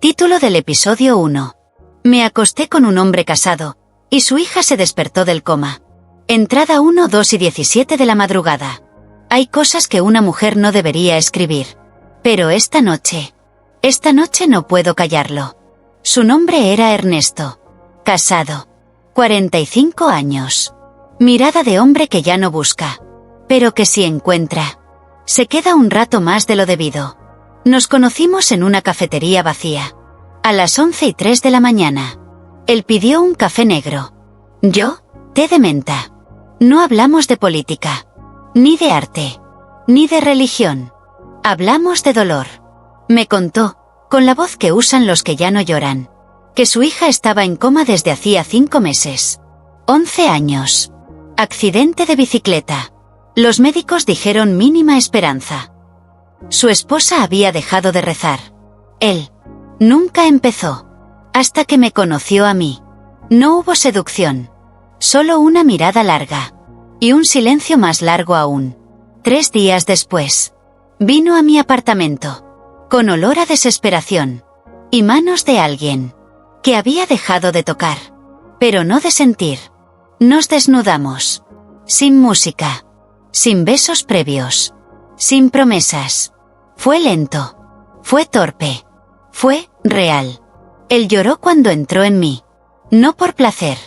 Título del episodio 1. Me acosté con un hombre casado, y su hija se despertó del coma. Entrada 1, 2 y 17 de la madrugada. Hay cosas que una mujer no debería escribir. Pero esta noche no puedo callarlo. Su nombre era Ernesto. Casado. 45 años. Mirada de hombre que ya no busca. Pero que si encuentra. Se queda un rato más de lo debido. Nos conocimos en una cafetería vacía. A las 11:03 de la mañana. Él pidió un café negro. Yo, té de menta. No hablamos de política. Ni de arte. Ni de religión. Hablamos de dolor. Me contó, con la voz que usan los que ya no lloran, que su hija estaba en coma desde hacía 5 meses. 11 años. Accidente de bicicleta. Los médicos dijeron mínima esperanza. Su esposa había dejado de rezar. Él nunca empezó. Hasta que me conoció a mí. No hubo seducción. Solo una mirada larga. Y un silencio más largo aún. 3 días después. Vino a mi apartamento. Con olor a desesperación. Y manos de alguien. Que había dejado de tocar. Pero no de sentir. Nos desnudamos. Sin música. Sin besos previos. Sin promesas. Fue lento. Fue torpe. Fue real. Él lloró cuando entró en mí. No por placer.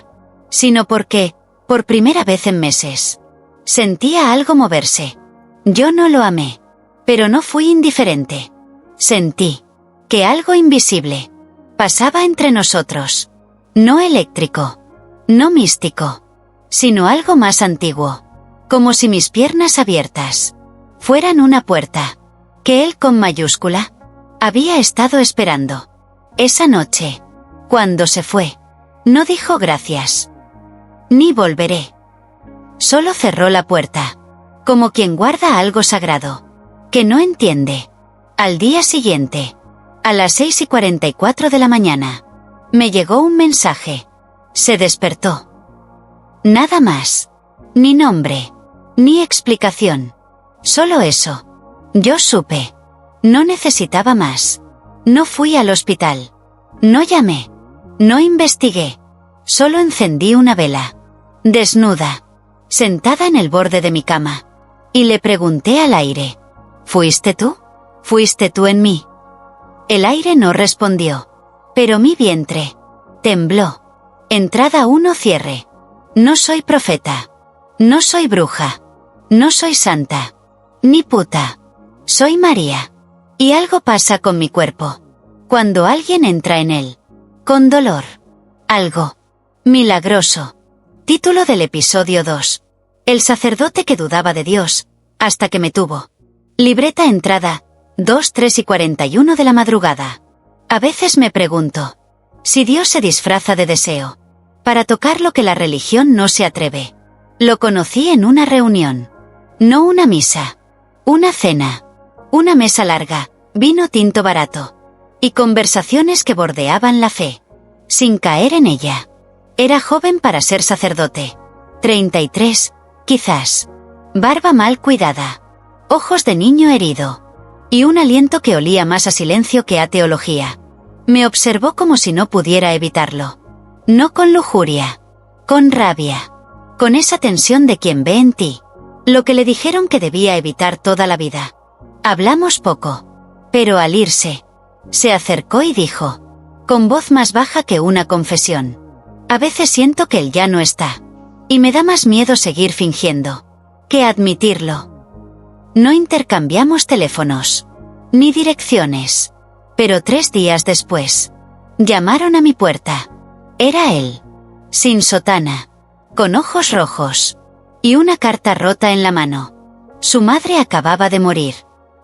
Sino porque, por primera vez en meses, sentía algo moverse. Yo no lo amé. Pero no fui indiferente. Sentí que algo invisible pasaba entre nosotros. No eléctrico. No místico. Sino algo más antiguo. Como si mis piernas abiertas fueran una puerta. Que él con mayúscula había estado esperando. Esa noche, cuando se fue, no dijo gracias. Ni volveré. Solo cerró la puerta. Como quien guarda algo sagrado. Que no entiende. Al día siguiente, a las 6:44 de la mañana, me llegó un mensaje. Se despertó. Nada más. Ni nombre. Ni explicación. Solo eso. Yo supe. No necesitaba más. No fui al hospital. No llamé. No investigué. Solo encendí una vela. Desnuda. Sentada en el borde de mi cama. Y le pregunté al aire. ¿Fuiste tú? ¿Fuiste tú en mí? El aire no respondió. Pero mi vientre tembló. Entrada 1, cierre. No soy profeta. No soy bruja. No soy santa. Ni puta. Soy María. Y algo pasa con mi cuerpo. Cuando alguien entra en él. Con dolor. Algo milagroso. Título del episodio 2. El sacerdote que dudaba de Dios, hasta que me tuvo. Libreta entrada, 2, 3 y 41 de la madrugada. A veces me pregunto, si Dios se disfraza de deseo, para tocar lo que la religión no se atreve. Lo conocí en una reunión. No una misa. Una cena. Una mesa larga, vino tinto barato. Y conversaciones que bordeaban la fe. Sin caer en ella. Era joven para ser sacerdote. 33, quizás. Barba mal cuidada. Ojos de niño herido. Y un aliento que olía más a silencio que a teología. Me observó como si no pudiera evitarlo. No con lujuria. Con rabia. Con esa tensión de quien ve en ti lo que le dijeron que debía evitar toda la vida. Hablamos poco. Pero al irse, se acercó y dijo, con voz más baja que una confesión. A veces siento que él ya no está. Y me da más miedo seguir fingiendo que admitirlo. No intercambiamos teléfonos. Ni direcciones. Pero 3 días después, llamaron a mi puerta. Era él. Sin sotana. Con ojos rojos. Y una carta rota en la mano. Su madre acababa de morir.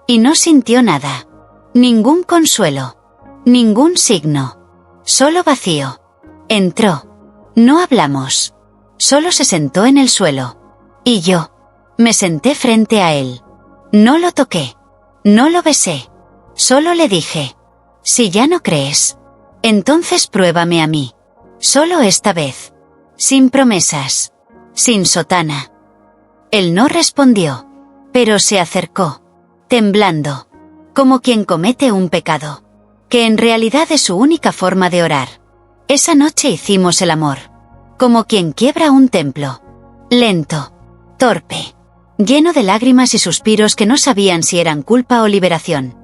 Y no sintió nada. Ningún consuelo. Ningún signo. Solo vacío. Entró. No hablamos. Solo se sentó en el suelo. Y yo me senté frente a él. No lo toqué. No lo besé. Solo le dije, si ya no crees, entonces pruébame a mí. Solo esta vez. Sin promesas. Sin sotana. Él no respondió. Pero se acercó. Temblando. Como quien comete un pecado. que en realidad es su única forma de orar. Esa noche hicimos el amor, como quien quiebra un templo. Lento, torpe, lleno de lágrimas y suspiros que no sabían si eran culpa o liberación.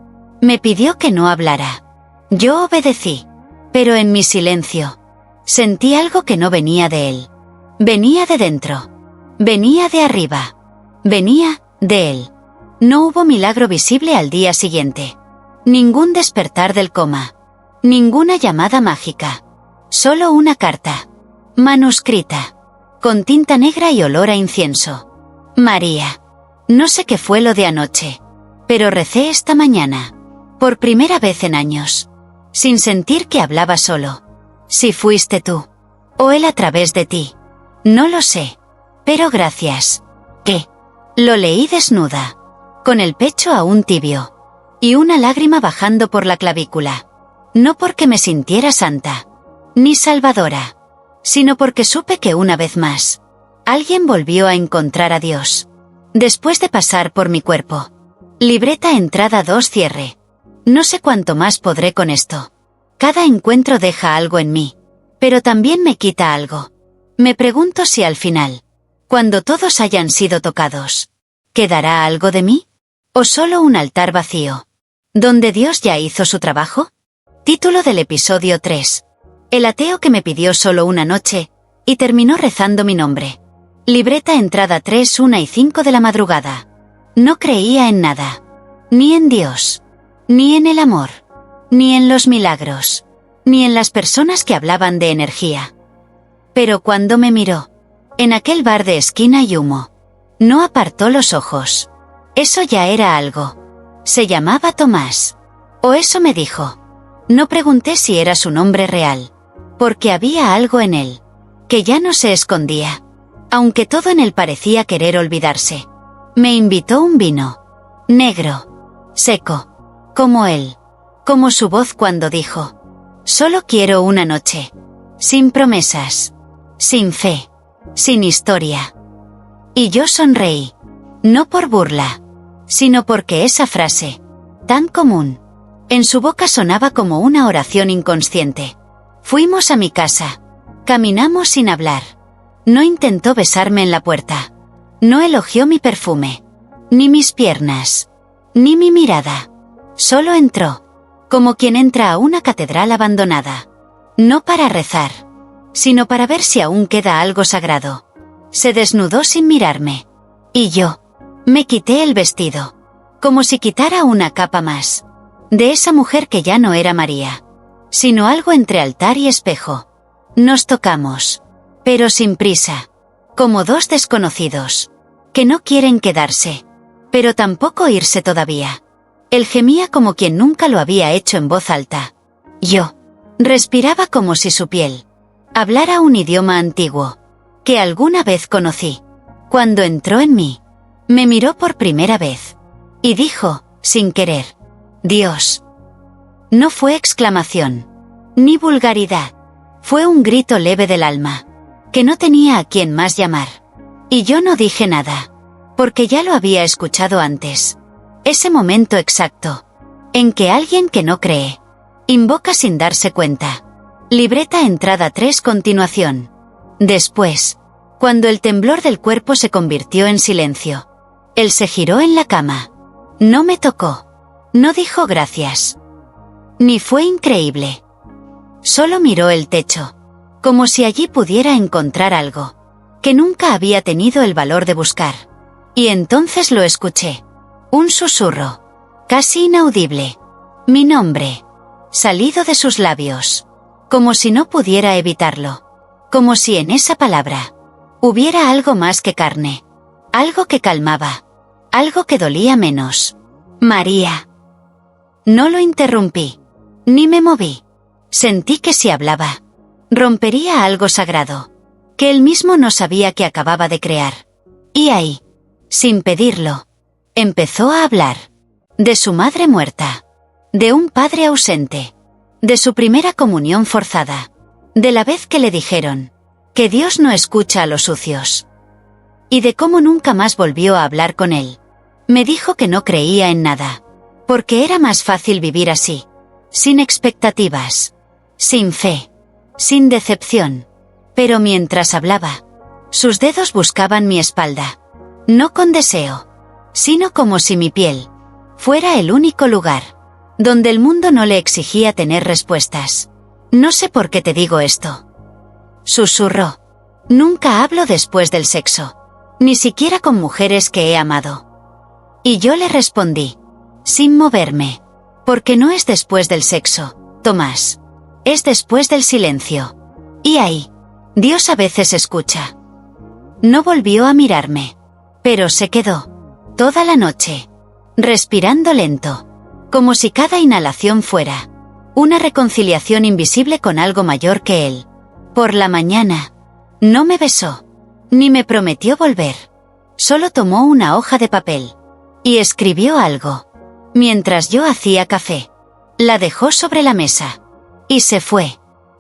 Me pidió que no hablara. Yo obedecí, pero en mi silencio sentí algo que no venía de él. Venía de dentro. Venía de arriba. Venía de él. No hubo milagro visible al día siguiente. Ningún despertar del coma. Ninguna llamada mágica. Solo una carta. Manuscrita. Con tinta negra y olor a incienso. María. No sé qué fue lo de anoche, pero recé esta mañana. Por primera vez en años. Sin sentir que hablaba solo. Si fuiste tú. O él a través de ti. No lo sé. Pero gracias. ¿Qué? Lo leí desnuda. Con el pecho aún tibio. Y una lágrima bajando por la clavícula. No porque me sintiera santa. Ni salvadora. Sino porque supe que una vez más. Alguien volvió a encontrar a Dios. Después de pasar por mi cuerpo. Libreta entrada 2 cierre. No sé cuánto más podré con esto. Cada encuentro deja algo en mí. Pero también me quita algo. Me pregunto si al final, cuando todos hayan sido tocados, ¿quedará algo de mí? ¿O solo un altar vacío? ¿Donde Dios ya hizo su trabajo? Título del episodio 3. El ateo que me pidió solo una noche, y terminó rezando mi nombre. Libreta entrada 3, 1 y 5 de la madrugada. No creía en nada. Ni en Dios. Ni en el amor. Ni en los milagros. Ni en las personas que hablaban de energía. Pero cuando me miró, en aquel bar de esquina y humo, no apartó los ojos. Eso ya era algo. Se llamaba Tomás. O eso me dijo. No pregunté si era su nombre real. Porque había algo en él. Que ya no se escondía. Aunque todo en él parecía querer olvidarse. Me invitó un vino. Negro. Seco. Como él. Como su voz cuando dijo. Solo quiero una noche. Sin promesas. Sin fe. Sin historia. Y yo sonreí. No por burla. Sino porque esa frase, tan común, en su boca sonaba como una oración inconsciente. Fuimos a mi casa. Caminamos sin hablar. No intentó besarme en la puerta. No elogió mi perfume. Ni mis piernas. Ni mi mirada. Solo entró. Como quien entra a una catedral abandonada. No para rezar. Sino para ver si aún queda algo sagrado. Se desnudó sin mirarme. Y yo. Me quité el vestido. Como si quitara una capa más. De esa mujer que ya no era María. Sino algo entre altar y espejo. Nos tocamos. Pero sin prisa. Como dos desconocidos. Que no quieren quedarse. Pero tampoco irse todavía. Él gemía como quien nunca lo había hecho en voz alta. Yo. Respiraba como si su piel hablara un idioma antiguo. Que alguna vez conocí. Cuando entró en mí. Me miró por primera vez. Y dijo, sin querer. Dios. No fue exclamación. Ni vulgaridad. Fue un grito leve del alma. Que no tenía a quien más llamar. Y yo no dije nada. Porque ya lo había escuchado antes. Ese momento exacto. En que alguien que no cree. Invoca sin darse cuenta. Libreta entrada 3 continuación. Después. Cuando el temblor del cuerpo se convirtió en silencio. Él se giró en la cama. No me tocó. No dijo gracias. Ni fue increíble. Solo miró el techo. Como si allí pudiera encontrar algo. Que nunca había tenido el valor de buscar. Y entonces lo escuché. Un susurro. Casi inaudible. Mi nombre. Salido de sus labios. Como si no pudiera evitarlo. Como si en esa palabra hubiera algo más que carne. Algo que calmaba. Algo que dolía menos. María. No lo interrumpí. Ni me moví. Sentí que si hablaba, rompería algo sagrado. Que él mismo no sabía que acababa de crear. Y ahí, sin pedirlo, empezó a hablar. De su madre muerta. De un padre ausente. De su primera comunión forzada. De la vez que le dijeron que Dios no escucha a los sucios. Y de cómo nunca más volvió a hablar con él. Me dijo que no creía en nada. Porque era más fácil vivir así. sin expectativas, sin fe, sin decepción. Pero mientras hablaba, sus dedos buscaban mi espalda, no con deseo, sino como si mi piel fuera el único lugar donde el mundo no le exigía tener respuestas. No sé por qué te digo esto. Susurró. Nunca hablo después del sexo, ni siquiera con mujeres que he amado. Y yo le respondí, sin moverme, porque no es después del sexo, Tomás. Es después del silencio. Y ahí, Dios a veces escucha. No volvió a mirarme, pero se quedó toda la noche, respirando lento, como si cada inhalación fuera una reconciliación invisible con algo mayor que él. Por la mañana, no me besó, ni me prometió volver. Solo tomó una hoja de papel y escribió algo. Mientras yo hacía café, la dejó sobre la mesa y se fue.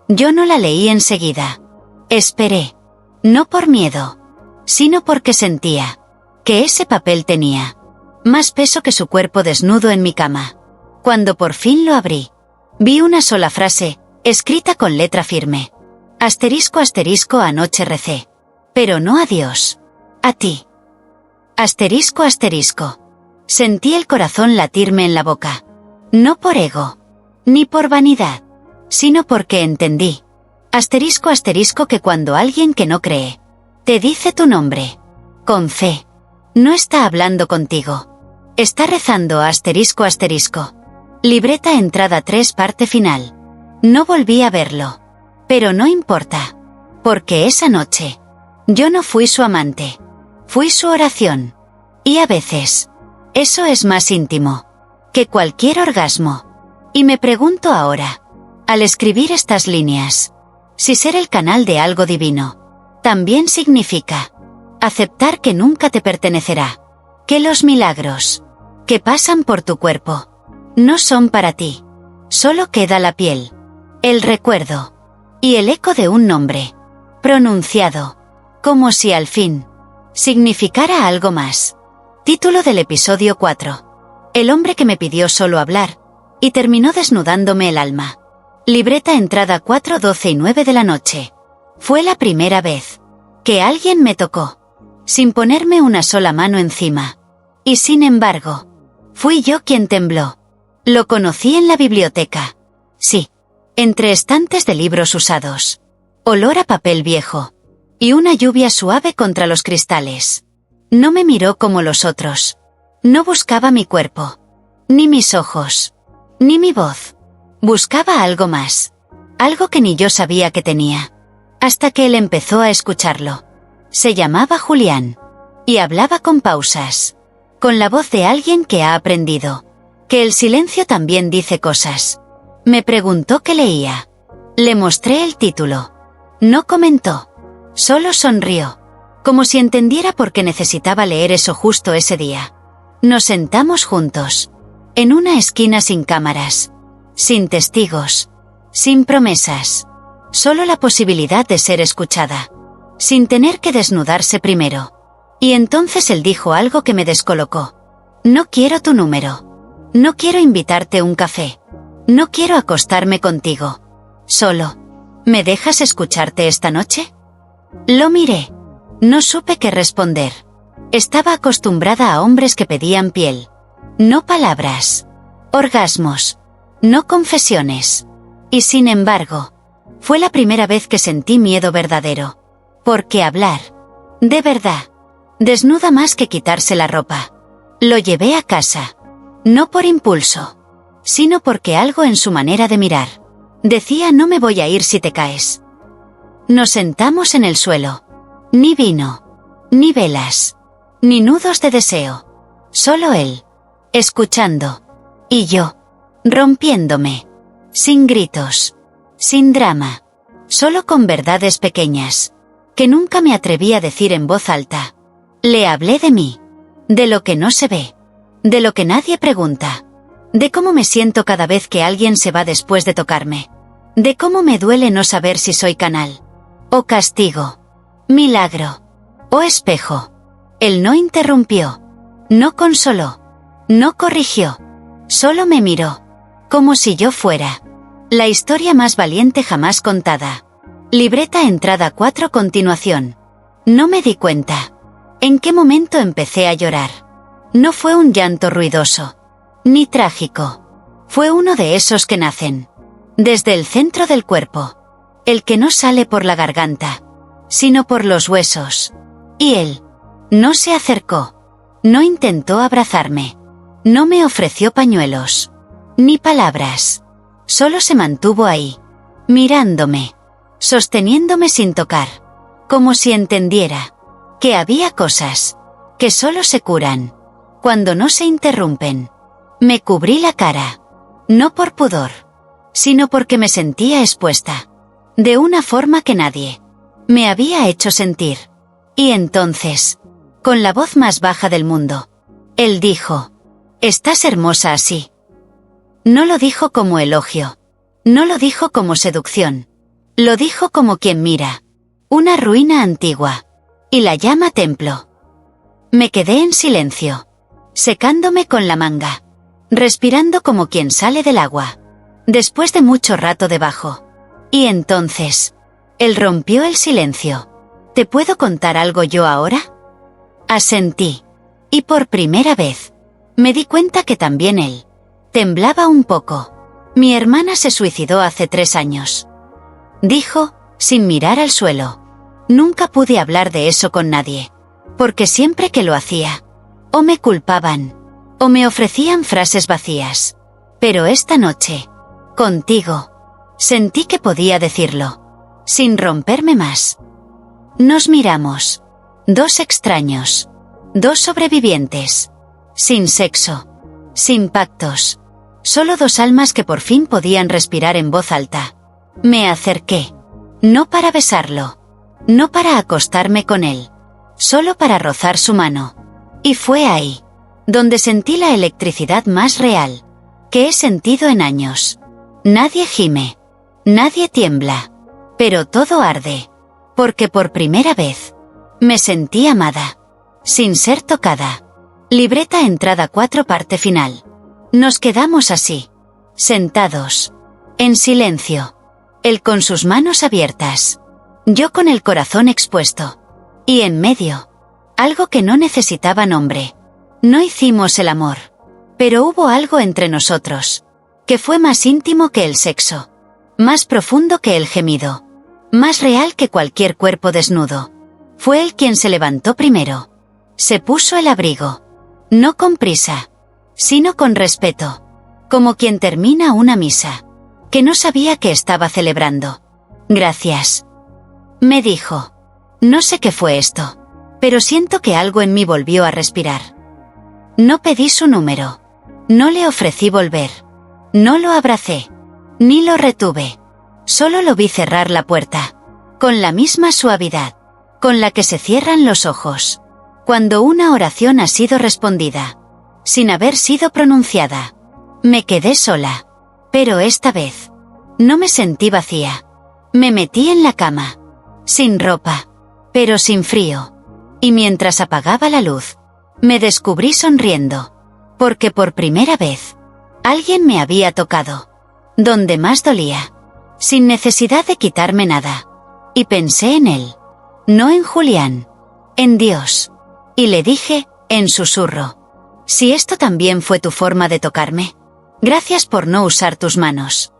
Yo no la leí enseguida. Esperé, no por miedo, sino porque sentía que ese papel tenía más peso que su cuerpo desnudo en mi cama. Cuando por fin lo abrí, vi una sola frase, escrita con letra firme. Asterisco asterisco anoche recé. Pero no a Dios. A ti. Asterisco asterisco. Sentí el corazón latirme en la boca. No por ego, ni por vanidad, sino porque entendí. Asterisco asterisco que cuando alguien que no cree te dice tu nombre, con fe, no está hablando contigo. Está rezando asterisco asterisco. Libreta entrada 3 parte final. No volví a verlo. Pero no importa. Porque esa noche, yo no fui su amante. Fui su oración. Y a veces, eso es más íntimo que cualquier orgasmo. Y me pregunto ahora, al escribir estas líneas, si ser el canal de algo divino también significa aceptar que nunca te pertenecerá, que los milagros que pasan por tu cuerpo no son para ti. Solo queda la piel, el recuerdo y el eco de un nombre pronunciado, como si al fin significara algo más. Título del episodio 4. El hombre que me pidió solo hablar y terminó desnudándome el alma. Libreta entrada 4, 12 y 9 de la noche. Fue la primera vez que alguien me tocó, sin ponerme una sola mano encima. Y sin embargo, fui yo quien tembló. Lo conocí en la biblioteca. Sí, entre estantes de libros usados. Olor a papel viejo. Y una lluvia suave contra los cristales. No me miró como los otros. No buscaba mi cuerpo. Ni mis ojos. Ni mi voz. Buscaba algo más. Algo que ni yo sabía que tenía. Hasta que él empezó a escucharlo. Se llamaba Julián. Y hablaba con pausas. Con la voz de alguien que ha aprendido que el silencio también dice cosas. Me preguntó qué leía. Le mostré el título. No comentó. Solo sonrió. Como si entendiera por qué necesitaba leer eso justo ese día. Nos sentamos juntos. En una esquina sin cámaras. Sin testigos. Sin promesas. Solo la posibilidad de ser escuchada. Sin tener que desnudarse primero. Y entonces él dijo algo que me descolocó. No quiero tu número. No quiero invitarte un café. No quiero acostarme contigo. Solo, ¿me dejas escucharte esta noche? Lo miré. No supe qué responder. Estaba acostumbrada a hombres que pedían piel. No palabras. Orgasmos. No confesiones. Y sin embargo, fue la primera vez que sentí miedo verdadero. Porque hablar, de verdad, desnuda más que quitarse la ropa. Lo llevé a casa. No por impulso, sino porque algo en su manera de mirar decía: no me voy a ir si te caes. Nos sentamos en el suelo. Ni vino, ni velas, ni nudos de deseo. Solo él, escuchando. Y yo, rompiéndome. Sin gritos, sin drama. Solo con verdades pequeñas, que nunca me atreví a decir en voz alta. Le hablé de mí, de lo que no se ve, de lo que nadie pregunta, de cómo me siento cada vez que alguien se va después de tocarme, de cómo me duele no saber si soy canal, o castigo, milagro, o espejo. Él no interrumpió, no consoló, no corrigió, solo me miró. Como si yo fuera la historia más valiente jamás contada. Libreta entrada 4 continuación. No me di cuenta. ¿En qué momento empecé a llorar? No fue un llanto ruidoso, ni trágico. Fue uno de esos que nacen desde el centro del cuerpo. El que no sale por la garganta, sino por los huesos. Y él no se acercó. No intentó abrazarme. No me ofreció pañuelos. Ni palabras. Solo se mantuvo ahí, mirándome, sosteniéndome sin tocar. Como si entendiera que había cosas que solo se curan cuando no se interrumpen. Me cubrí la cara. No por pudor, sino porque me sentía expuesta. De una forma que nadie me había hecho sentir. Y entonces, con la voz más baja del mundo, él dijo: «Estás hermosa así». No lo dijo como elogio. No lo dijo como seducción. Lo dijo como quien mira una ruina antigua y la llama templo. Me quedé en silencio, secándome con la manga, respirando como quien sale del agua, después de mucho rato debajo. Y entonces, él rompió el silencio. ¿Te puedo contar algo yo ahora? Asentí. Y por primera vez, me di cuenta que también él temblaba un poco. Mi hermana se suicidó hace 3 años. Dijo, sin mirar al suelo. Nunca pude hablar de eso con nadie. Porque siempre que lo hacía, o me culpaban, o me ofrecían frases vacías. Pero esta noche, contigo, sentí que podía decirlo, sin romperme más. Nos miramos. 2 extraños. 2 sobrevivientes. Sin sexo. Sin pactos. Solo 2 almas que por fin podían respirar en voz alta. Me acerqué. No para besarlo. No para acostarme con él. Solo para rozar su mano. Y fue ahí donde sentí la electricidad más real que he sentido en años. Nadie gime. Nadie tiembla. Pero todo arde. Porque por primera vez me sentí amada. Sin ser tocada. Libreta entrada 4 parte final. Nos quedamos así. Sentados. En silencio. Él con sus manos abiertas. Yo con el corazón expuesto. Y en medio, algo que no necesitaba nombre. No hicimos el amor. Pero hubo algo entre nosotros que fue más íntimo que el sexo. Más profundo que el gemido. Más real que cualquier cuerpo desnudo. Fue él quien se levantó primero. Se puso el abrigo. No con prisa, sino con respeto. Como quien termina una misa que no sabía que estaba celebrando. Gracias. Me dijo. No sé qué fue esto, pero siento que algo en mí volvió a respirar. No pedí su número. No le ofrecí volver. No lo abracé. Ni lo retuve. Solo lo vi cerrar la puerta. Con la misma suavidad con la que se cierran los ojos cuando una oración ha sido respondida, sin haber sido pronunciada. Me quedé sola. Pero esta vez no me sentí vacía. Me metí en la cama. Sin ropa. Pero sin frío. Y mientras apagaba la luz, me descubrí sonriendo. Porque por primera vez, alguien me había tocado. Donde más dolía. Sin necesidad de quitarme nada. Y pensé en él. No en Julián. En Dios. Y le dije, en susurro: si esto también fue tu forma de tocarme, gracias por no usar tus manos.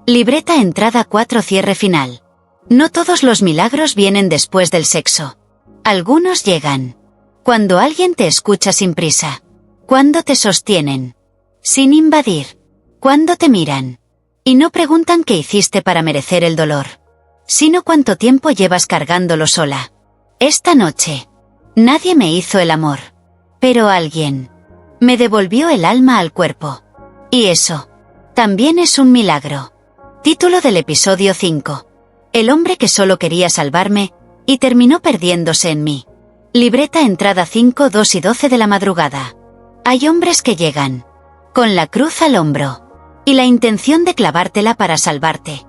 Libreta entrada 4 cierre final. No todos los milagros vienen después del sexo. Algunos llegan cuando alguien te escucha sin prisa. Cuando te sostienen. Sin invadir. Cuando te miran. Y no preguntan qué hiciste para merecer el dolor, sino cuánto tiempo llevas cargándolo sola. Esta noche, nadie me hizo el amor. Pero alguien me devolvió el alma al cuerpo. Y eso también es un milagro. Título del episodio 5. El hombre que solo quería salvarme, y terminó perdiéndose en mí. Libreta entrada 5, 2 y 12 de la madrugada. Hay hombres que llegan con la cruz al hombro y la intención de clavártela para salvarte.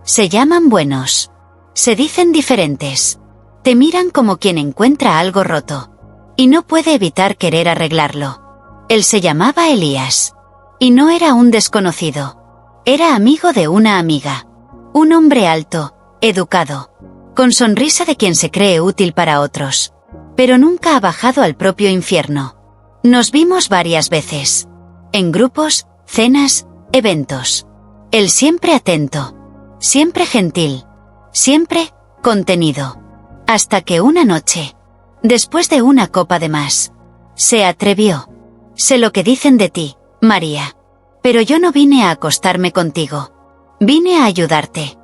Se llaman buenos. Se dicen diferentes. Te miran como quien encuentra algo roto y no puede evitar querer arreglarlo. Él se llamaba Elías. Y no era un desconocido. Era amigo de una amiga. Un hombre alto, educado, con sonrisa de quien se cree útil para otros. Pero nunca ha bajado al propio infierno. Nos vimos varias veces. En grupos, cenas, eventos. Él siempre atento. Siempre gentil. Siempre contenido. Hasta que una noche, después de una copa de más, se atrevió. Sé lo que dicen de ti, María. Pero yo no vine a acostarme contigo. Vine a ayudarte.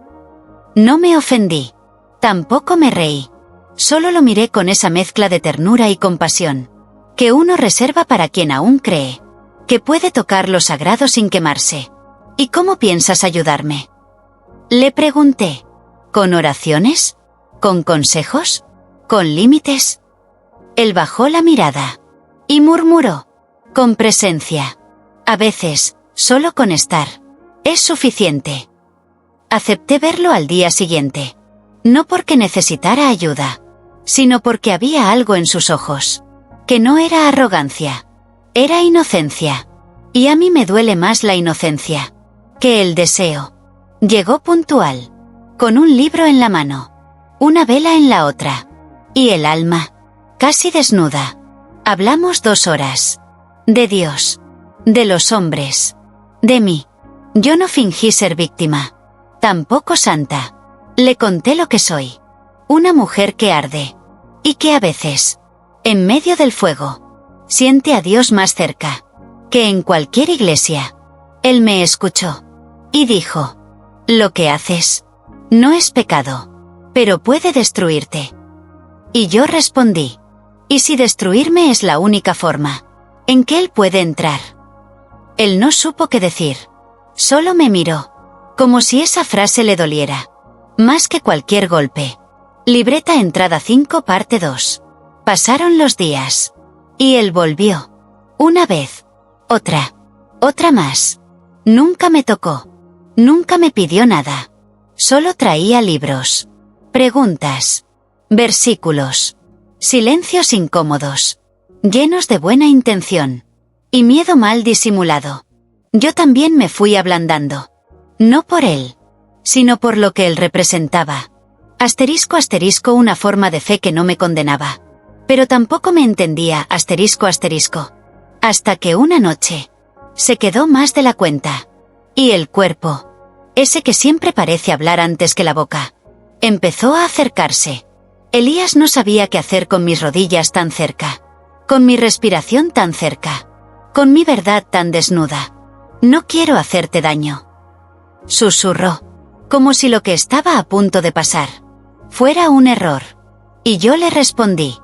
No me ofendí. Tampoco me reí. Solo lo miré con esa mezcla de ternura y compasión que uno reserva para quien aún cree que puede tocar lo sagrado sin quemarse. ¿Y cómo piensas ayudarme?, le pregunté. ¿Con oraciones? ¿Con consejos? ¿Con límites? Él bajó la mirada y murmuró. Con presencia. A veces, solo con estar es suficiente. Acepté verlo al día siguiente. No porque necesitara ayuda, sino porque había algo en sus ojos. Que no era arrogancia. Era inocencia. Y a mí me duele más la inocencia que el deseo. Llegó puntual. Con un libro en la mano. Una vela en la otra. Y el alma, casi desnuda. Hablamos 2 horas. De Dios. De los hombres. De mí. Yo no fingí ser víctima. Tampoco santa. Le conté lo que soy. Una mujer que arde. Y que a veces, en medio del fuego, siente a Dios más cerca que en cualquier iglesia. Él me escuchó. Y dijo, lo que haces no es pecado, pero puede destruirte. Y yo respondí, ¿y si destruirme es la única forma en que Él puede entrar? Él no supo qué decir. Solo me miró, como si esa frase le doliera más que cualquier golpe. Libreta entrada 5 parte 2. Pasaron los días. Y él volvió. Una vez. Otra más. Nunca me tocó. Nunca me pidió nada. Solo traía libros. Preguntas. Versículos. Silencios incómodos. Llenos de buena intención. Y miedo mal disimulado. Yo también me fui ablandando. No por él, sino por lo que él representaba. Asterisco asterisco, una forma de fe que no me condenaba. Pero tampoco me entendía, asterisco asterisco. Hasta que una noche se quedó más de la cuenta. Y el cuerpo, ese que siempre parece hablar antes que la boca, empezó a acercarse. Elías no sabía qué hacer con mis rodillas tan cerca. Con mi respiración tan cerca. Con mi verdad tan desnuda. No quiero hacerte daño. Susurró. Como si lo que estaba a punto de pasar fuera un error. Y yo le respondí.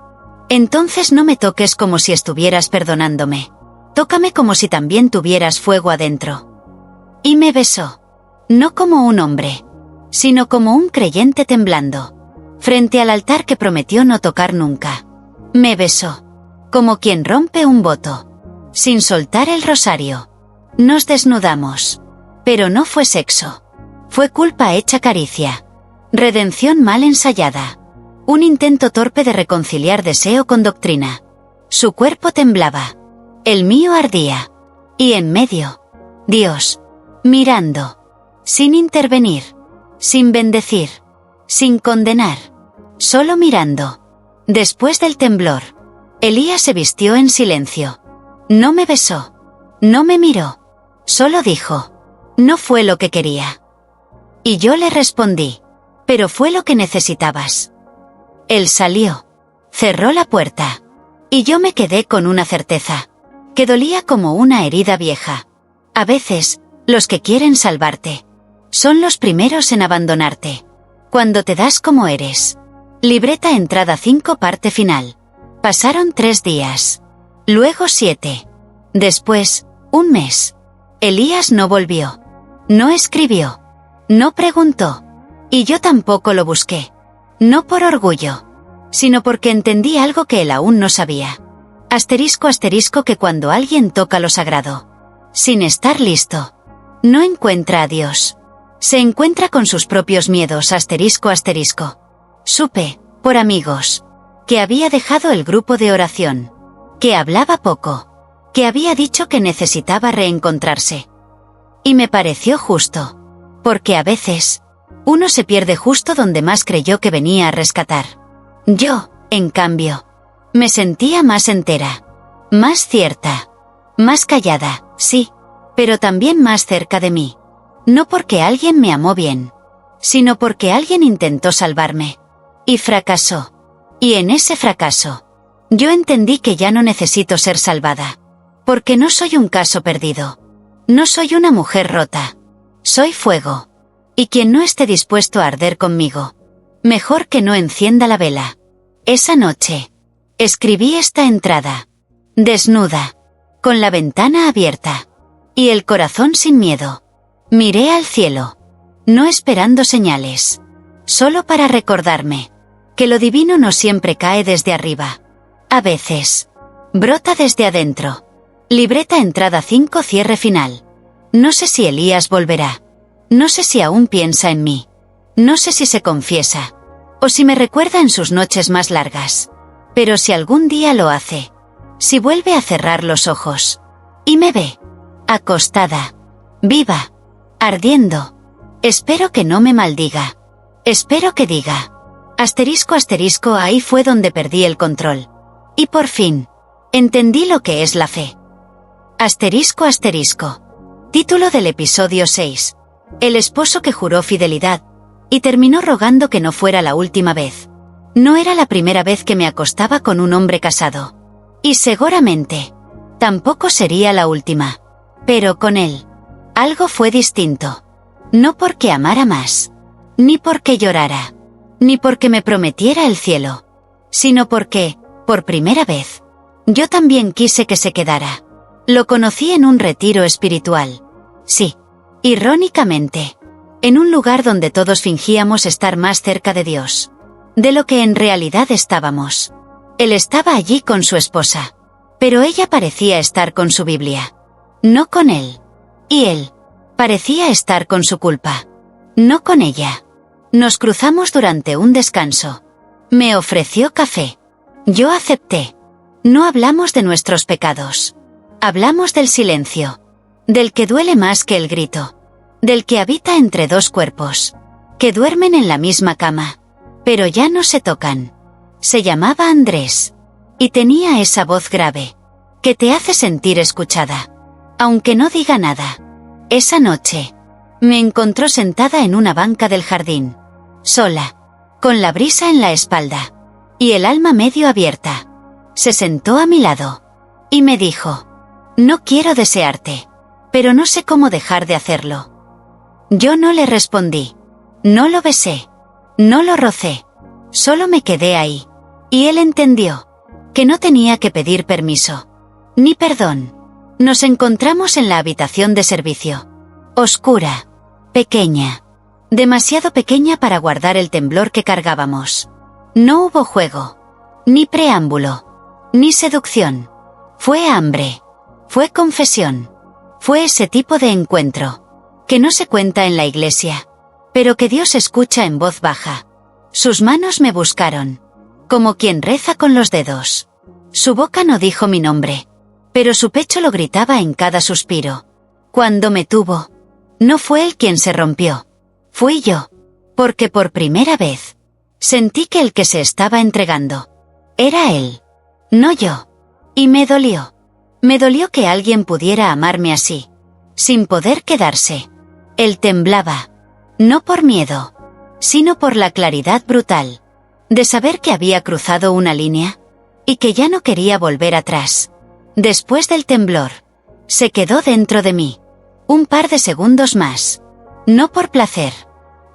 Entonces no me toques como si estuvieras perdonándome. Tócame como si también tuvieras fuego adentro. Y me besó. No como un hombre, sino como un creyente temblando, frente al altar que prometió no tocar nunca. Me besó. Como quien rompe un voto, sin soltar el rosario. Nos desnudamos. Pero no fue sexo. Fue culpa hecha caricia. Redención mal ensayada. Un intento torpe de reconciliar deseo con doctrina. Su cuerpo temblaba. El mío ardía. Y en medio, Dios, mirando. Sin intervenir. Sin bendecir. Sin condenar. Solo mirando. Después del temblor, Elías se vistió en silencio. No me besó. No me miró. Solo dijo. No fue lo que quería. Y yo le respondí. Pero fue lo que necesitabas. Él salió. Cerró la puerta. Y yo me quedé con una certeza. Que dolía como una herida vieja. A veces, los que quieren salvarte son los primeros en abandonarte. Cuando te das como eres. Libreta entrada 5 parte final. Pasaron 3 días. Luego 7. Después, 1 mes. Elías no volvió. No escribió. No preguntó. Y yo tampoco lo busqué. No por orgullo, sino porque entendí algo que él aún no sabía. Asterisco asterisco, que cuando alguien toca lo sagrado, sin estar listo, no encuentra a Dios. Se encuentra con sus propios miedos, asterisco asterisco. Supe, por amigos, que había dejado el grupo de oración, que hablaba poco, que había dicho que necesitaba reencontrarse. Y me pareció justo. Porque a veces, uno se pierde justo donde más creyó que venía a rescatar. Yo, en cambio, me sentía más entera, más cierta, más callada, sí, pero también más cerca de mí. No porque alguien me amó bien, sino porque alguien intentó salvarme. Y fracasó. Y en ese fracaso, yo entendí que ya no necesito ser salvada. Porque no soy un caso perdido. No soy una mujer rota. Soy fuego. Y quien no esté dispuesto a arder conmigo, mejor que no encienda la vela. Esa noche, escribí esta entrada. Desnuda, con la ventana abierta, y el corazón sin miedo. Miré al cielo, no esperando señales, solo para recordarme que lo divino no siempre cae desde arriba. A veces, brota desde adentro. Libreta entrada 5 cierre final. No sé si Elías volverá. No sé si aún piensa en mí. No sé si se confiesa. O si me recuerda en sus noches más largas. Pero si algún día lo hace. Si vuelve a cerrar los ojos. Y me ve. Acostada. Viva. Ardiendo. Espero que no me maldiga. Espero que diga. Asterisco asterisco, ahí fue donde perdí el control. Y por fin, entendí lo que es la fe. Asterisco asterisco. Título del episodio 6. El esposo que juró fidelidad, y terminó rogando que no fuera la última vez. No era la primera vez que me acostaba con un hombre casado. Y seguramente, tampoco sería la última. Pero con él, algo fue distinto. No porque amara más, ni porque llorara, ni porque me prometiera el cielo, sino porque, por primera vez, yo también quise que se quedara. Lo conocí en un retiro espiritual. Sí, irónicamente, en un lugar donde todos fingíamos estar más cerca de Dios, de lo que en realidad estábamos. Él estaba allí con su esposa, pero ella parecía estar con su Biblia, no con él. Y él parecía estar con su culpa, no con ella. Nos cruzamos durante un descanso. Me ofreció café. Yo acepté. No hablamos de nuestros pecados. Hablamos del silencio. Del que duele más que el grito. Del que habita entre dos cuerpos. Que duermen en la misma cama. Pero ya no se tocan. Se llamaba Andrés. Y tenía esa voz grave. Que te hace sentir escuchada. Aunque no diga nada. Esa noche, me encontró sentada en una banca del jardín. Sola. Con la brisa en la espalda. Y el alma medio abierta. Se sentó a mi lado. Y me dijo: no quiero desearte. Pero no sé cómo dejar de hacerlo. Yo no le respondí. No lo besé. No lo rocé. Solo me quedé ahí. Y él entendió. Que no tenía que pedir permiso. Ni perdón. Nos encontramos en la habitación de servicio. Oscura. Pequeña. Demasiado pequeña para guardar el temblor que cargábamos. No hubo juego. Ni preámbulo. Ni seducción. Fue hambre. Fue confesión. Fue ese tipo de encuentro. Que no se cuenta en la iglesia. Pero que Dios escucha en voz baja. Sus manos me buscaron. Como quien reza con los dedos. Su boca no dijo mi nombre. Pero su pecho lo gritaba en cada suspiro. Cuando me tuvo, no fue él quien se rompió. Fui yo. Porque por primera vez, sentí que el que se estaba entregando era él. No yo. Y me dolió. Me dolió que alguien pudiera amarme así. Sin poder quedarse. Él temblaba. No por miedo. Sino por la claridad brutal. De saber que había cruzado una línea. Y que ya no quería volver atrás. Después del temblor, se quedó dentro de mí. Un par de segundos más. No por placer.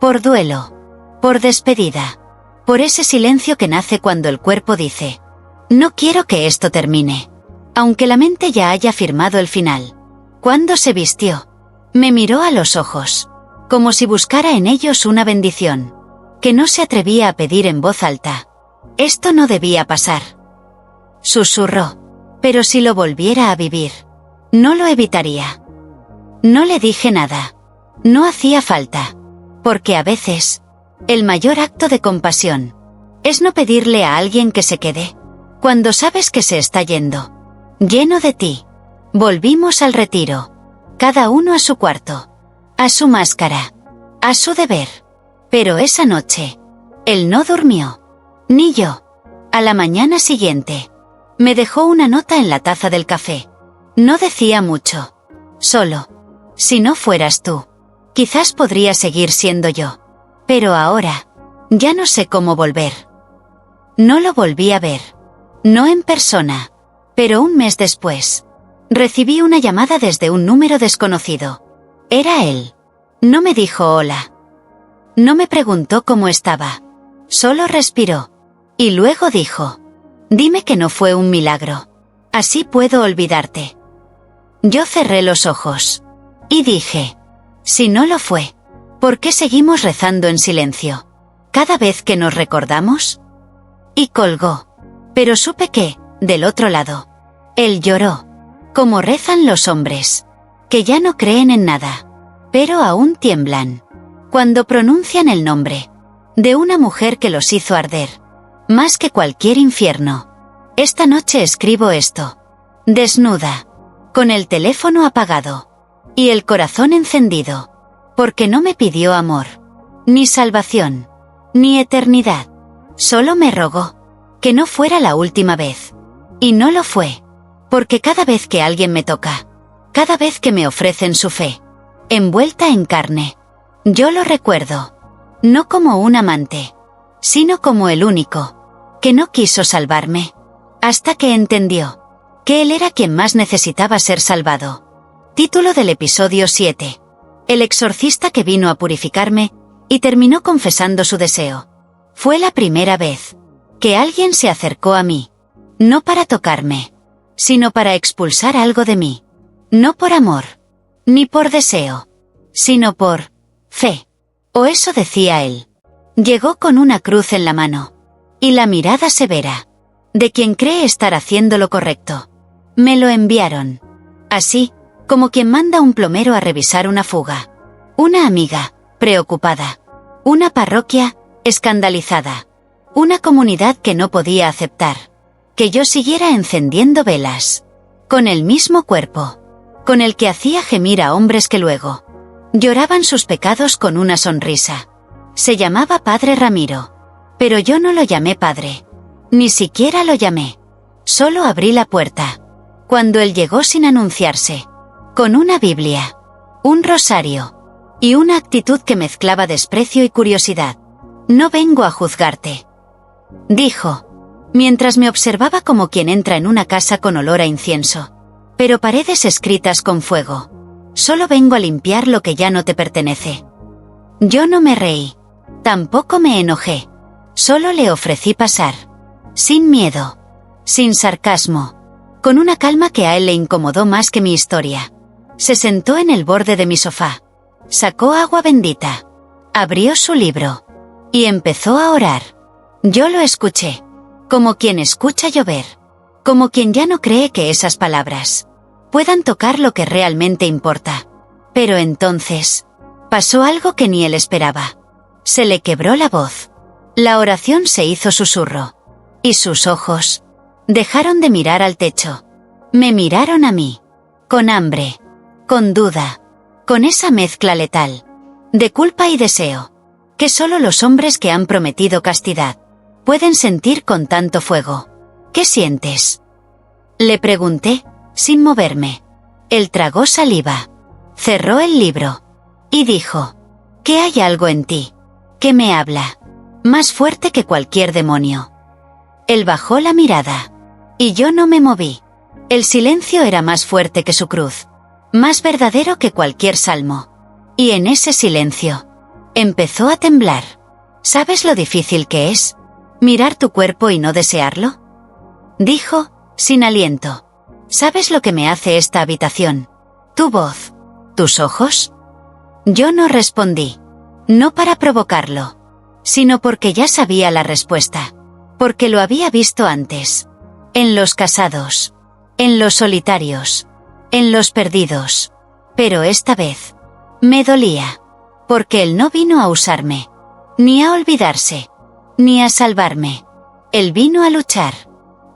Por duelo. Por despedida. Por ese silencio que nace cuando el cuerpo dice: no quiero que esto termine. Aunque la mente ya haya firmado el final. Cuando se vistió, me miró a los ojos. Como si buscara en ellos una bendición. Que no se atrevía a pedir en voz alta. Esto no debía pasar. Susurró. Pero si lo volviera a vivir, no lo evitaría. No le dije nada. No hacía falta. Porque a veces, el mayor acto de compasión es no pedirle a alguien que se quede. Cuando sabes que se está yendo. Lleno de ti. Volvimos al retiro. Cada uno a su cuarto. A su máscara. A su deber. Pero esa noche, él no durmió. Ni yo. A la mañana siguiente, me dejó una nota en la taza del café. No decía mucho. Solo: si no fueras tú, quizás podría seguir siendo yo. Pero ahora, ya no sé cómo volver. No lo volví a ver. No en persona. Pero un mes después, recibí una llamada desde un número desconocido. Era él. No me dijo hola. No me preguntó cómo estaba. Solo respiró. Y luego dijo: dime que no fue un milagro. Así puedo olvidarte. Yo cerré los ojos. Y dije: si no lo fue, ¿por qué seguimos rezando en silencio? Cada vez que nos recordamos. Y colgó. Pero supe que, del otro lado, él lloró. Como rezan los hombres, que ya no creen en nada, pero aún tiemblan cuando pronuncian el nombre de una mujer que los hizo arder, más que cualquier infierno. Esta noche escribo esto, desnuda, con el teléfono apagado y el corazón encendido, porque no me pidió amor, ni salvación, ni eternidad. Solo me rogó que no fuera la última vez. Y no lo fue, porque cada vez que alguien me toca, cada vez que me ofrecen su fe, envuelta en carne, yo lo recuerdo, no como un amante, sino como el único que no quiso salvarme, hasta que entendió que él era quien más necesitaba ser salvado. Título del episodio 7. El exorcista que vino a purificarme y terminó confesando su deseo. Fue la primera vez que alguien se acercó a mí, no para tocarme, sino para expulsar algo de mí. No por amor, ni por deseo, sino por fe. O eso decía él. Llegó con una cruz en la mano y la mirada severa de quien cree estar haciendo lo correcto. Me lo enviaron. Así, como quien manda un plomero a revisar una fuga. Una amiga, preocupada. Una parroquia, escandalizada. Una comunidad que no podía aceptar que yo siguiera encendiendo velas, con el mismo cuerpo, con el que hacía gemir a hombres que luego lloraban sus pecados con una sonrisa. Se llamaba Padre Ramiro, pero yo no lo llamé padre. Ni siquiera lo llamé. Solo abrí la puerta cuando él llegó sin anunciarse, con una Biblia, un rosario y una actitud que mezclaba desprecio y curiosidad. No vengo a juzgarte, dijo, mientras me observaba como quien entra en una casa con olor a incienso, pero paredes escritas con fuego. Solo vengo a limpiar lo que ya no te pertenece. Yo no me reí, tampoco me enojé, solo le ofrecí pasar, sin miedo, sin sarcasmo, con una calma que a él le incomodó más que mi historia. Se sentó en el borde de mi sofá, sacó agua bendita, abrió su libro y empezó a orar. Yo lo escuché, como quien escucha llover, como quien ya no cree que esas palabras puedan tocar lo que realmente importa. Pero entonces, pasó algo que ni él esperaba. Se le quebró la voz. La oración se hizo susurro. Y sus ojos dejaron de mirar al techo. Me miraron a mí, con hambre, con duda, con esa mezcla letal de culpa y deseo, que solo los hombres que han prometido castidad pueden sentir con tanto fuego. ¿Qué sientes?, le pregunté, sin moverme. Él tragó saliva, cerró el libro y dijo: que hay algo en ti que me habla, más fuerte que cualquier demonio. Él bajó la mirada y yo no me moví. El silencio era más fuerte que su cruz, más verdadero que cualquier salmo. Y en ese silencio empezó a temblar. ¿Sabes lo difícil que es mirar tu cuerpo y no desearlo?, dijo, sin aliento. ¿Sabes lo que me hace esta habitación? Tu voz, tus ojos. Yo no respondí, no para provocarlo, sino porque ya sabía la respuesta, porque lo había visto antes, en los casados, en los solitarios, en los perdidos. Pero esta vez me dolía, porque él no vino a usarme, ni a olvidarse, ni a salvarme. Él vino a luchar,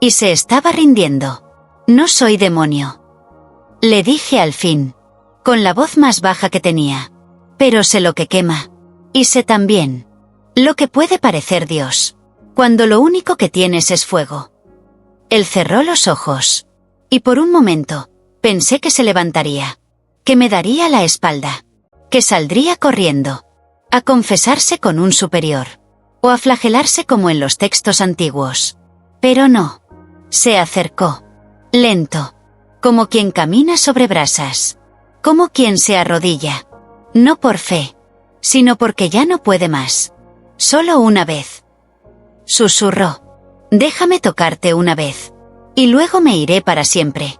y se estaba rindiendo. No soy demonio. Le dije al fin, con la voz más baja que tenía. Pero sé lo que quema. Y sé también lo que puede parecer Dios, cuando lo único que tienes es fuego. Él cerró los ojos. Y por un momento, pensé que se levantaría, que me daría la espalda, que saldría corriendo, a confesarse con un superior, o a flagelarse como en los textos antiguos. Pero no. Se acercó, lento, como quien camina sobre brasas, como quien se arrodilla, no por fe, sino porque ya no puede más. Solo una vez. Susurró. Déjame tocarte una vez. Y luego me iré para siempre.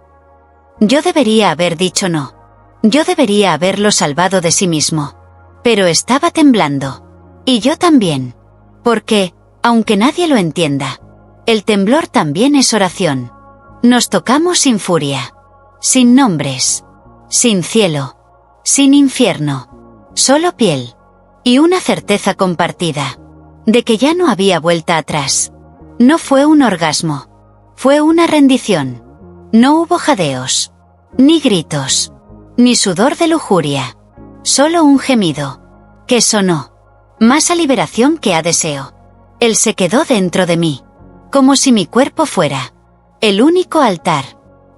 Yo debería haber dicho no. Yo debería haberlo salvado de sí mismo. Pero estaba temblando. Y yo también. Porque, aunque nadie lo entienda, el temblor también es oración. Nos tocamos sin furia. Sin nombres. Sin cielo. Sin infierno. Solo piel. Y una certeza compartida. De que ya no había vuelta atrás. No fue un orgasmo. Fue una rendición. No hubo jadeos. Ni gritos. Ni sudor de lujuria. Solo un gemido. Que sonó. Más a liberación que a deseo. Él se quedó dentro de mí. Como si mi cuerpo fuera el único altar.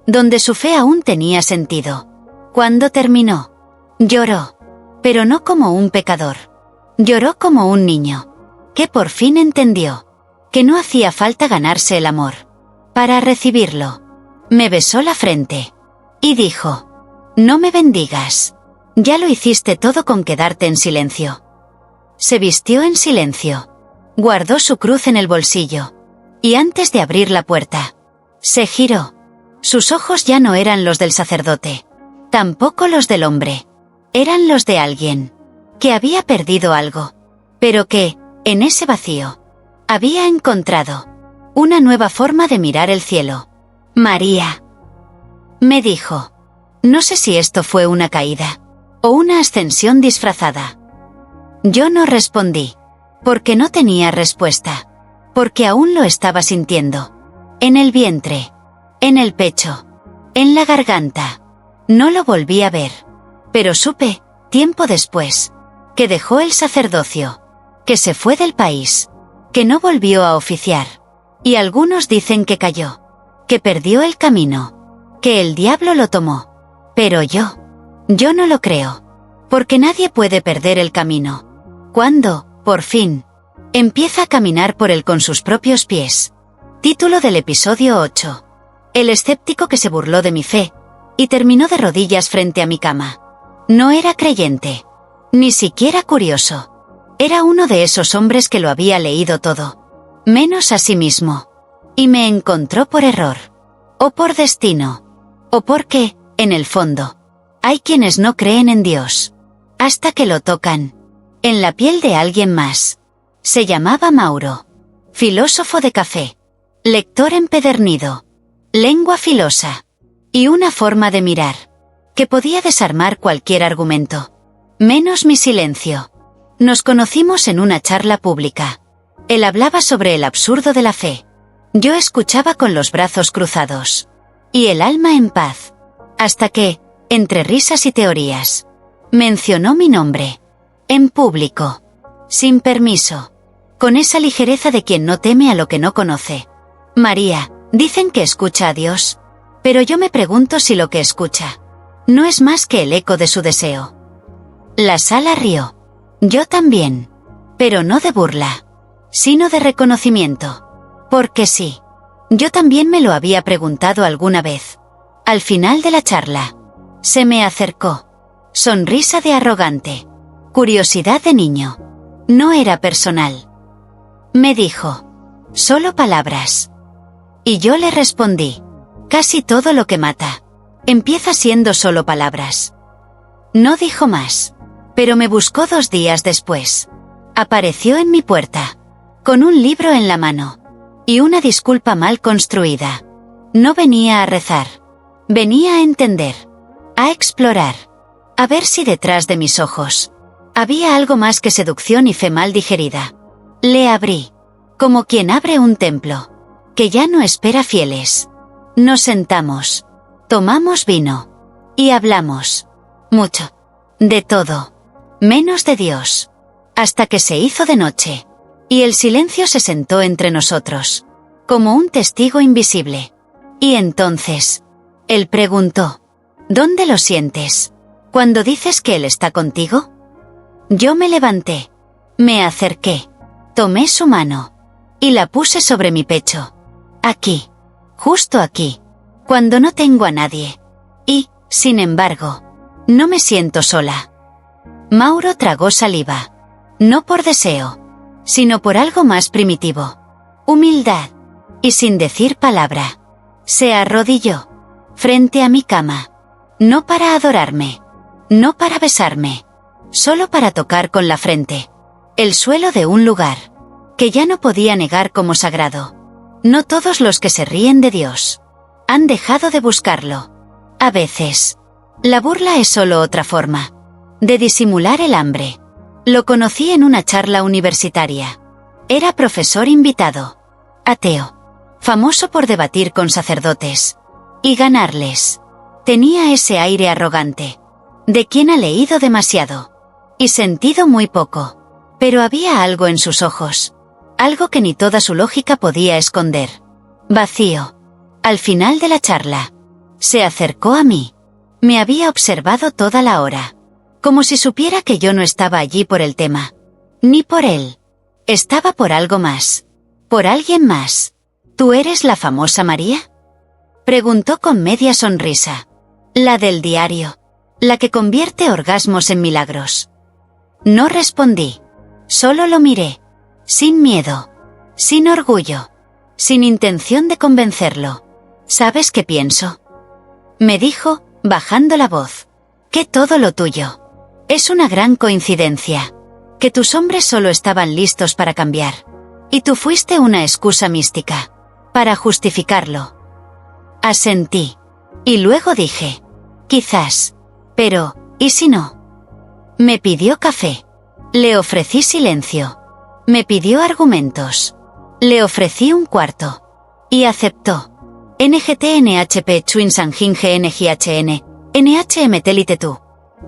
Donde su fe aún tenía sentido. Cuando terminó. Lloró. Pero no como un pecador. Lloró como un niño. Que por fin entendió. Que no hacía falta ganarse el amor. Para recibirlo. Me besó la frente. Y dijo. No me bendigas. Ya lo hiciste todo con quedarte en silencio. Se vistió en silencio. Guardó su cruz en el bolsillo. Y antes de abrir la puerta, se giró. Sus ojos ya no eran los del sacerdote. Tampoco los del hombre. Eran los de alguien. Que había perdido algo. Pero que, en ese vacío, había encontrado una nueva forma de mirar el cielo. María. Me dijo. No sé si esto fue una caída. O una ascensión disfrazada. Yo no respondí. Porque no tenía respuesta. Porque aún lo estaba sintiendo. En el vientre. En el pecho. En la garganta. No lo volví a ver. Pero supe, tiempo después, que dejó el sacerdocio. Que se fue del país. Que no volvió a oficiar. Y algunos dicen que cayó. Que perdió el camino. Que el diablo lo tomó. Pero yo no lo creo. Porque nadie puede perder el camino. Cuando, por fin, empieza a caminar por él con sus propios pies. Título del episodio 8. El escéptico que se burló de mi fe, y terminó de rodillas frente a mi cama. No era creyente. Ni siquiera curioso. Era uno de esos hombres que lo había leído todo. Menos a sí mismo. Y me encontró por error. O por destino. O porque, en el fondo, hay quienes no creen en Dios. Hasta que lo tocan. En la piel de alguien más. Se llamaba Mauro. Filósofo de café. Lector empedernido. Lengua filosa. Y una forma de mirar. Que podía desarmar cualquier argumento. Menos mi silencio. Nos conocimos en una charla pública. Él hablaba sobre el absurdo de la fe. Yo escuchaba con los brazos cruzados. Y el alma en paz. Hasta que, entre risas y teorías, mencionó mi nombre. En público. Sin permiso. Con esa ligereza de quien no teme a lo que no conoce. María, dicen que escucha a Dios. Pero yo me pregunto si lo que escucha no es más que el eco de su deseo. La sala rió. Yo también. Pero no de burla. Sino de reconocimiento. Porque sí. Yo también me lo había preguntado alguna vez. Al final de la charla. Se me acercó. Sonrisa de arrogante. Curiosidad de niño. No era personal. Me dijo. Solo palabras. Y yo le respondí. Casi todo lo que mata. Empieza siendo solo palabras. No dijo más. Pero me buscó 2 días después. Apareció en mi puerta. Con un libro en la mano. Y una disculpa mal construida. No venía a rezar. Venía a entender. A explorar. A ver si detrás de mis ojos había algo más que seducción y fe mal digerida. Le abrí. Como quien abre un templo. Que ya no espera fieles. Nos sentamos. Tomamos vino. Y hablamos. Mucho. De todo. Menos de Dios. Hasta que se hizo de noche. Y el silencio se sentó entre nosotros. Como un testigo invisible. Y entonces, él preguntó: ¿dónde lo sientes? ¿Cuando dices que él está contigo? Yo me levanté. Me acerqué. Tomé su mano. Y la puse sobre mi pecho. Aquí. Justo aquí. Cuando no tengo a nadie. Y, sin embargo, no me siento sola. Mauro tragó saliva. No por deseo, sino por algo más primitivo. Humildad. Y sin decir palabra, se arrodilló frente a mi cama. No para adorarme. No para besarme. Solo para tocar con la frente el suelo de un lugar que ya no podía negar como sagrado. No todos los que se ríen de Dios han dejado de buscarlo. A veces, la burla es solo otra forma de disimular el hambre. Lo conocí en una charla universitaria. Era profesor invitado. Ateo. Famoso por debatir con sacerdotes y ganarles. Tenía ese aire arrogante de quien ha leído demasiado y sentido muy poco. Pero había algo en sus ojos. Algo que ni toda su lógica podía esconder. Vacío. Al final de la charla, se acercó a mí. Me había observado toda la hora. Como si supiera que yo no estaba allí por el tema. Ni por él. Estaba por algo más. Por alguien más. ¿Tú eres la famosa María? Preguntó con media sonrisa. La del diario. La que convierte orgasmos en milagros. No respondí. Solo lo miré. Sin miedo. Sin orgullo. Sin intención de convencerlo. ¿Sabes qué pienso? Me dijo, bajando la voz. Que todo lo tuyo es una gran coincidencia. Que tus hombres solo estaban listos para cambiar. Y tú fuiste una excusa mística. Para justificarlo. Asentí. Y luego dije. Quizás. Pero, ¿y si no? Me pidió café. Le ofrecí silencio. Me pidió argumentos. Le ofrecí un cuarto. Y aceptó. NGT-NHP Chwinsanjin GNGHN, NHMTLite tú.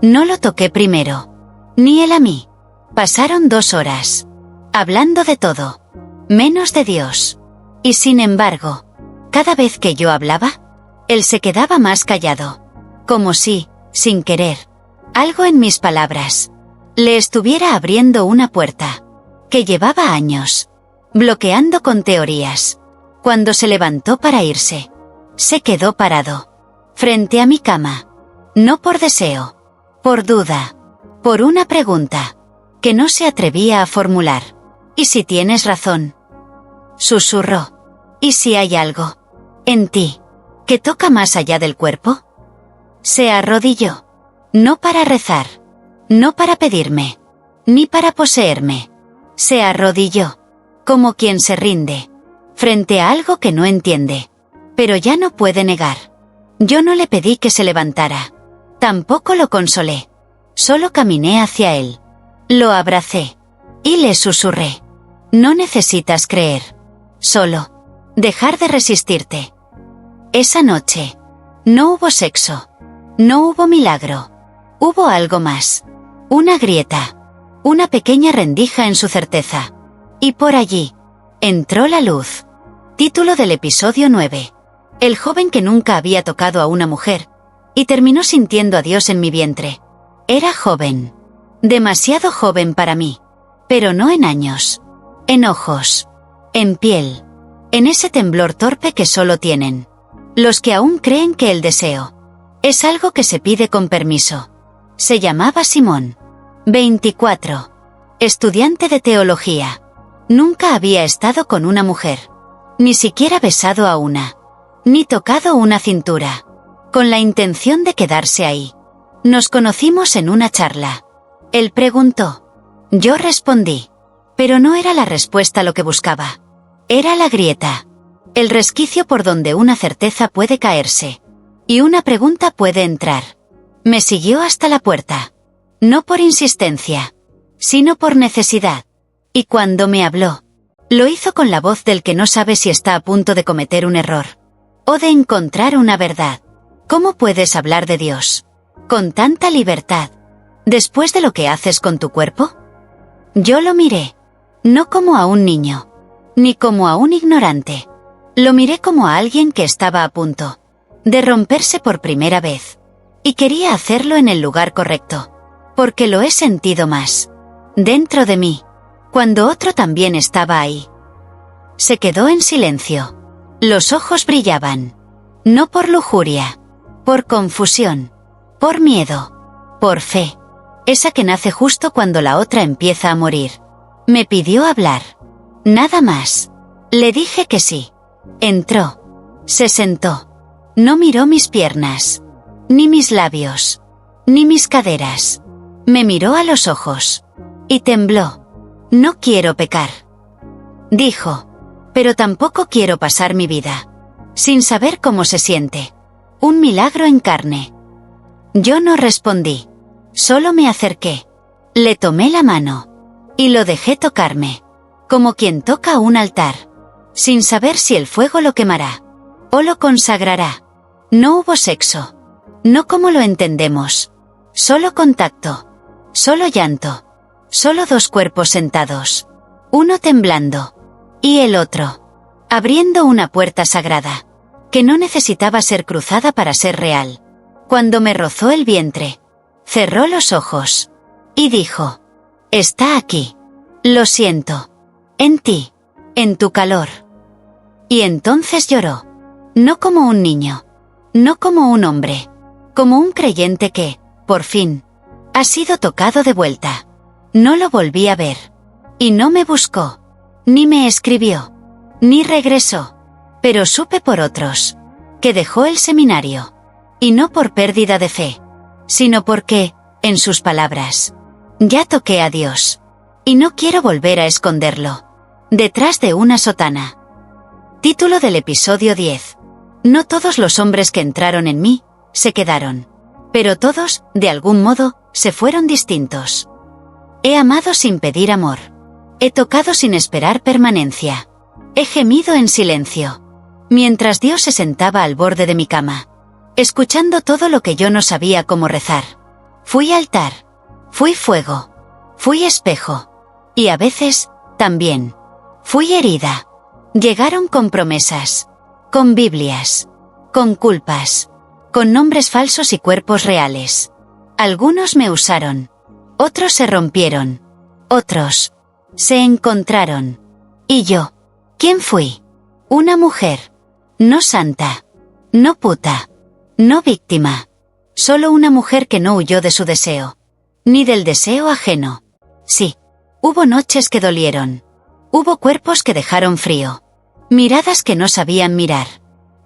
No lo toqué primero. Ni él a mí. Pasaron 2 horas. Hablando de todo. Menos de Dios. Y sin embargo, cada vez que yo hablaba, él se quedaba más callado. Como si, sin querer, algo en mis palabras le estuviera abriendo una puerta que llevaba años bloqueando con teorías. Cuando se levantó para irse, se quedó parado frente a mi cama. No por deseo, por duda, por una pregunta que no se atrevía a formular. ¿Y si tienes razón? Susurró. ¿Y si hay algo en ti que toca más allá del cuerpo? Se arrodilló. No para rezar. No para pedirme. Ni para poseerme. Se arrodilló. Como quien se rinde. Frente a algo que no entiende. Pero ya no puede negar. Yo no le pedí que se levantara. Tampoco lo consolé. Solo caminé hacia él. Lo abracé. Y le susurré. No necesitas creer. Solo dejar de resistirte. Esa noche no hubo sexo. No hubo milagro. Hubo algo más. Una grieta. Una pequeña rendija en su certeza. Y por allí entró la luz. Título del episodio 9. El joven que nunca había tocado a una mujer. Y terminó sintiendo a Dios en mi vientre. Era joven. Demasiado joven para mí. Pero no en años. En ojos. En piel. En ese temblor torpe que solo tienen los que aún creen que el deseo es algo que se pide con permiso. Se llamaba Simón. 24. Estudiante de teología. Nunca había estado con una mujer. Ni siquiera besado a una. Ni tocado una cintura. Con la intención de quedarse ahí. Nos conocimos en una charla. Él preguntó. Yo respondí. Pero no era la respuesta lo que buscaba. Era la grieta. El resquicio por donde una certeza puede caerse. Y una pregunta puede entrar. Me siguió hasta la puerta. No por insistencia. Sino por necesidad. Y cuando me habló, lo hizo con la voz del que no sabe si está a punto de cometer un error. O de encontrar una verdad. ¿Cómo puedes hablar de Dios con tanta libertad después de lo que haces con tu cuerpo? Yo lo miré, no como a un niño, ni como a un ignorante. Lo miré como a alguien que estaba a punto de romperse por primera vez. Y quería hacerlo en el lugar correcto, porque lo he sentido más dentro de mí, cuando otro también estaba ahí. Se quedó en silencio. Los ojos brillaban. No por lujuria, por confusión, por miedo, por fe. Esa que nace justo cuando la otra empieza a morir. Me pidió hablar. Nada más. Le dije que sí. Entró. Se sentó. No miró mis piernas, ni mis labios, ni mis caderas. Me miró a los ojos. Y tembló. No quiero pecar, dijo. Pero tampoco quiero pasar mi vida sin saber cómo se siente un milagro en carne. Yo no respondí. Solo me acerqué. Le tomé la mano. Y lo dejé tocarme. Como quien toca un altar. Sin saber si el fuego lo quemará o lo consagrará. No hubo sexo. No como lo entendemos. Solo contacto. Solo llanto. Solo dos cuerpos sentados. Uno temblando. Y el otro abriendo una puerta sagrada, que no necesitaba ser cruzada para ser real. Cuando me rozó el vientre, cerró los ojos. Y dijo: está aquí. Lo siento. En ti. En tu calor. Y entonces lloró. No como un niño. No como un hombre. Como un creyente que, por fin, ha sido tocado de vuelta. No lo volví a ver. Y no me buscó. Ni me escribió. Ni regresó. Pero supe por otros que dejó el seminario. Y no por pérdida de fe, sino porque, en sus palabras, ya toqué a Dios. Y no quiero volver a esconderlo detrás de una sotana. Título del episodio 10. No todos los hombres que entraron en mí se quedaron. Pero todos, de algún modo, se fueron distintos. He amado sin pedir amor. He tocado sin esperar permanencia. He gemido en silencio, mientras Dios se sentaba al borde de mi cama, escuchando todo lo que yo no sabía cómo rezar. Fui altar. Fui fuego. Fui espejo. Y a veces, también, fui herida. Llegaron con promesas, con Biblias, con culpas, con nombres falsos y cuerpos reales. Algunos me usaron. Otros se rompieron. Otros se encontraron. ¿Y yo? ¿Quién fui? Una mujer. No santa. No puta. No víctima. Solo una mujer que no huyó de su deseo. Ni del deseo ajeno. Sí. Hubo noches que dolieron. Hubo cuerpos que dejaron frío. Miradas que no sabían mirar.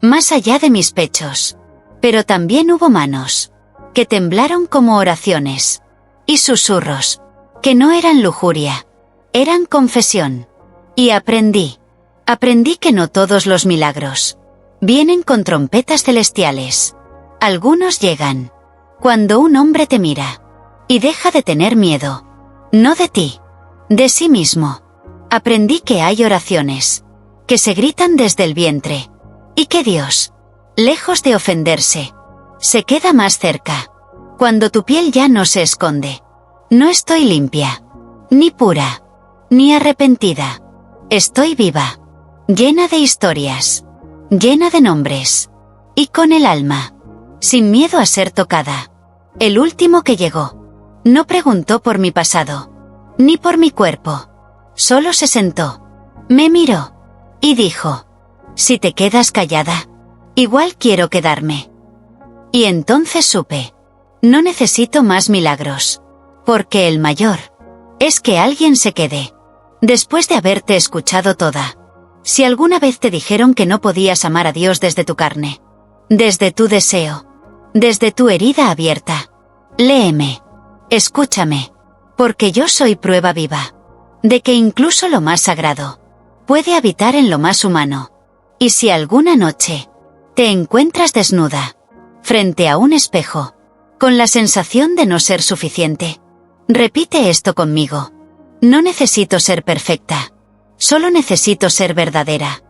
Más allá de mis pechos. Pero también hubo manos que temblaron como oraciones. Y susurros que no eran lujuria. Eran confesión. Y aprendí. Aprendí que no todos los milagros vienen con trompetas celestiales. Algunos llegan cuando un hombre te mira y deja de tener miedo. No de ti, de sí mismo. Aprendí que hay oraciones que se gritan desde el vientre y que Dios, lejos de ofenderse, se queda más cerca cuando tu piel ya no se esconde. No estoy limpia, ni pura, ni arrepentida. Estoy viva, llena de historias, llena de nombres, y con el alma, sin miedo a ser tocada. El último que llegó no preguntó por mi pasado, ni por mi cuerpo. Solo se sentó, me miró, y dijo: si te quedas callada, igual quiero quedarme. Y entonces supe, no necesito más milagros, porque el mayor es que alguien se quede. Después de haberte escuchado toda. Si alguna vez te dijeron que no podías amar a Dios desde tu carne, desde tu deseo, desde tu herida abierta, léeme, escúchame, porque yo soy prueba viva de que incluso lo más sagrado puede habitar en lo más humano. Y si alguna noche te encuentras desnuda, frente a un espejo, con la sensación de no ser suficiente, repite esto conmigo: no necesito ser perfecta, solo necesito ser verdadera.